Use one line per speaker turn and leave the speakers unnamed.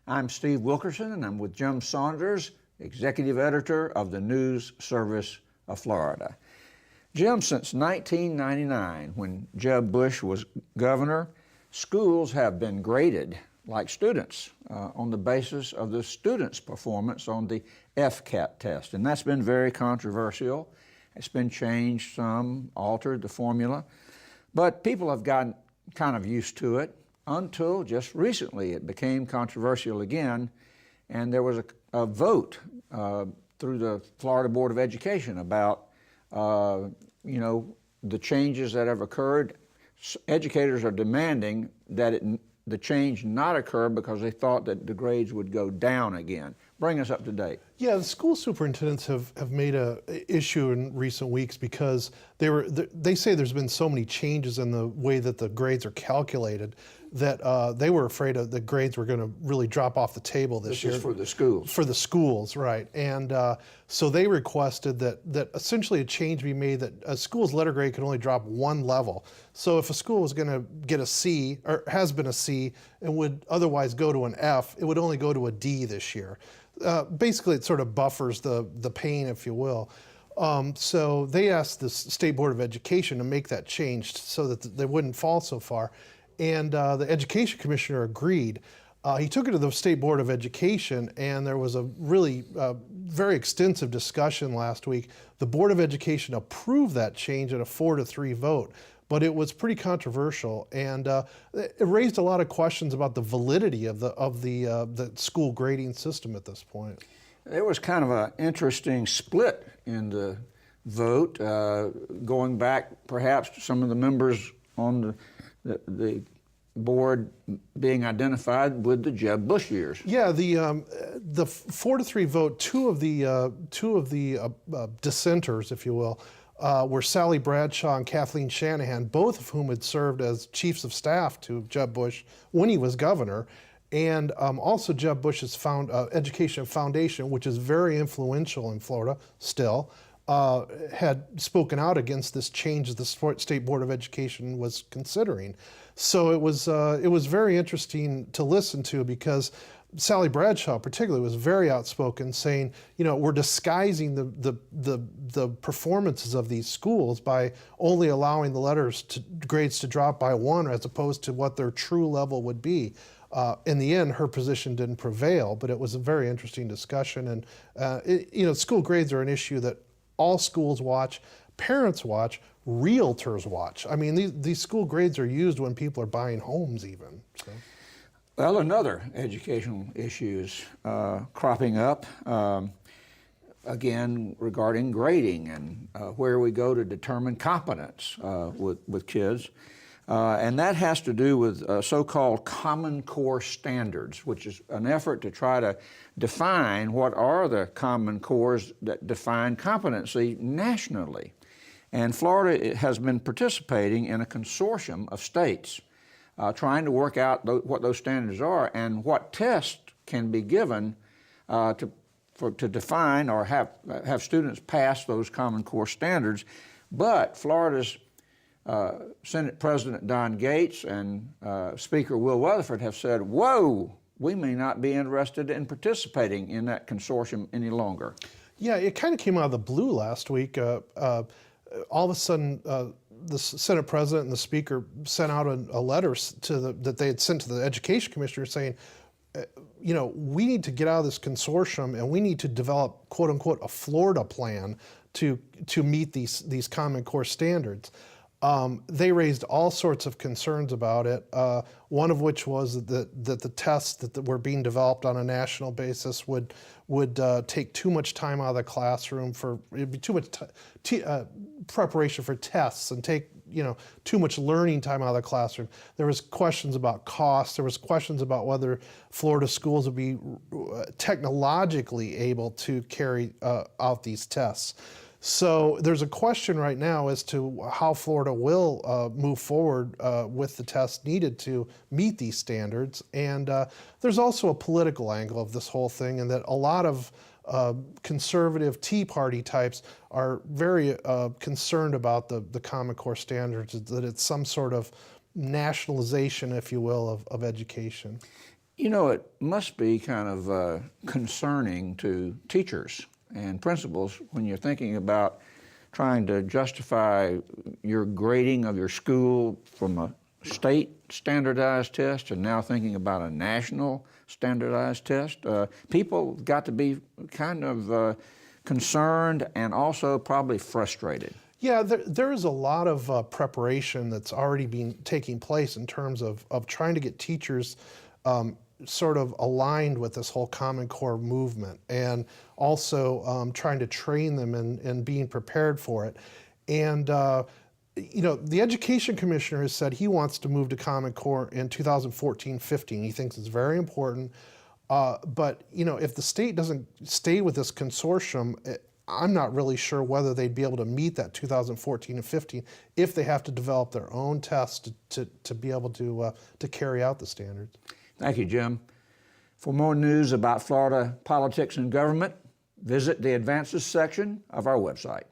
I'm Steve Wilkerson, and I'm with Jim Saunders, Executive Editor of the News Service of Florida. Jim, since 1999, when Jeb Bush was governor, schools have been graded like students on the basis of the students' performance on the FCAT test, and that's been very controversial. It's been changed some, altered the formula, but people have gotten kind of used to it until just recently it became controversial again, and there was a vote through the Florida Board of Education about the changes that have occurred. Educators are demanding that the change not occur because they thought that the grades would go down again. Bring us up to date.
Yeah, the school superintendents have made a issue in recent weeks because they say there's been so many changes in the way that the grades are calculated that they were afraid of the grades were going to really drop off the table this year.
This is for the schools.
For the schools, right. And so they requested that essentially a change be made that a school's letter grade can only drop one level. So if a school was going to get a C, or has been a C, and would otherwise go to an F, it would only go to a D this year. Basically, it sort of buffers the pain, if you will. So they asked the State Board of Education to make that change so that they wouldn't fall so far. And the Education Commissioner agreed. He took it to the State Board of Education, and there was a really very extensive discussion last week. The Board of Education approved that change at a 4-3 vote, but it was pretty controversial, and it raised a lot of questions about the validity of the school grading system at this point.
There was kind of an interesting split in the vote, going back perhaps to some of the members on the board being identified with the Jeb Bush years.
Yeah, the 4-3 vote. Two of the dissenters, if you will, were Sally Bradshaw and Kathleen Shanahan, both of whom had served as chiefs of staff to Jeb Bush when he was governor, and also Jeb Bush's Education Foundation, which is very influential in Florida still, had spoken out against this change that the State Board of Education was considering. So it was very interesting to listen to, because Sally Bradshaw particularly was very outspoken, saying, we're disguising the performances of these schools by only allowing the grades to drop by 1 as opposed to what their true level would be. In the end, her position didn't prevail, but it was a very interesting discussion. And school grades are an issue that all schools watch, parents watch, realtors watch. I mean, these school grades are used when people are buying homes even. So.
Well, another educational issue is cropping up, again, regarding grading and where we go to determine competence with kids. And that has to do with so-called Common Core standards, which is an effort to try to define what are the Common Cores that define competency nationally. And Florida has been participating in a consortium of states trying to work out what those standards are and what tests can be given to define or have students pass those Common Core standards. But Florida's Senate President Don Gates and Speaker Will Weatherford have said, whoa, we may not be interested in participating in that consortium any longer.
Yeah, it kind of came out of the blue last week. All of a sudden, the Senate President and the Speaker sent out a letter that they had sent to the Education Commissioner saying, we need to get out of this consortium and we need to develop, quote unquote, a Florida plan to meet these Common Core standards. They raised all sorts of concerns about it, one of which was that the tests that were being developed on a national basis would take too much time out of the classroom, it'd be too much preparation for tests and take too much learning time out of the classroom. There was questions about cost. There was questions about whether Florida schools would be technologically able to carry out these tests. So there's a question right now as to how Florida will move forward with the tests needed to meet these standards. And there's also a political angle of this whole thing, and that a lot of conservative Tea Party types are very concerned about the Common Core standards, that it's some sort of nationalization, if you will, of education.
You know, it must be kind of concerning to teachers and principals when you're thinking about trying to justify your grading of your school from a state standardized test and now thinking about a national standardized test. People got to be kind of concerned and also probably frustrated.
Yeah, there is a lot of preparation that's already been taking place in terms of trying to get teachers sort of aligned with this whole Common Core movement, and also trying to train them in being prepared for it. And you know, the Education Commissioner has said he wants to move to Common Core in 2014-15. He thinks it's very important. But you know, if the state doesn't stay with this consortium, I'm not really sure whether they'd be able to meet that 2014 and 15 if they have to develop their own tests to be able to carry out the standards.
Thank you, Jim. For more news about Florida politics and government, visit the Advances section of our website.